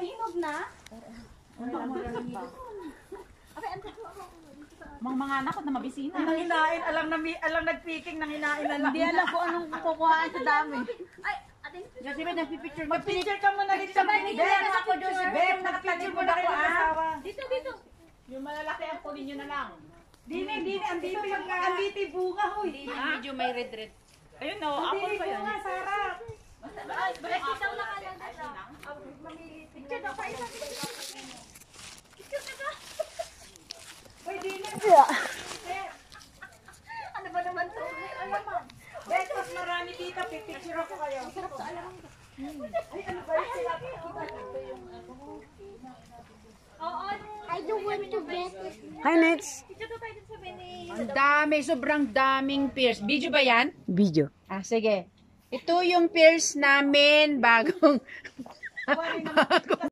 Mahinog na? Mga anak ko na mabisina. Nanginain, alang nagpiking, nanginain na lang. Hindi alam ko anong kukuhaan sa dami. Ay, ating Josephine, nagpipicture. Mag-picture ka muna dito. Sabay ni Julia ako doon. Bem, nakapicture mo na kayo mag-asawa. Dito, dito. Yung malalaki ang kulin nyo na lang. Dini, andito yung bunga, hoy. Medyo may red. Ayun no, Andito yung bunga, Sarah. Ay, balik ikaw na kayo. Picture na pa isa. Picture na ka. Hoy, Dini. Ano ba naman to? Bet, mas marami dito. Picture ako kayo. Sarap sa alam. Ay, ano ba yung I don't want to bet it. Hi, next. Picture to tayo sa Benny. Ang dami, sobrang daming pears. Video ba yan? Video. Ah, sige. Ito yung pears namin bagong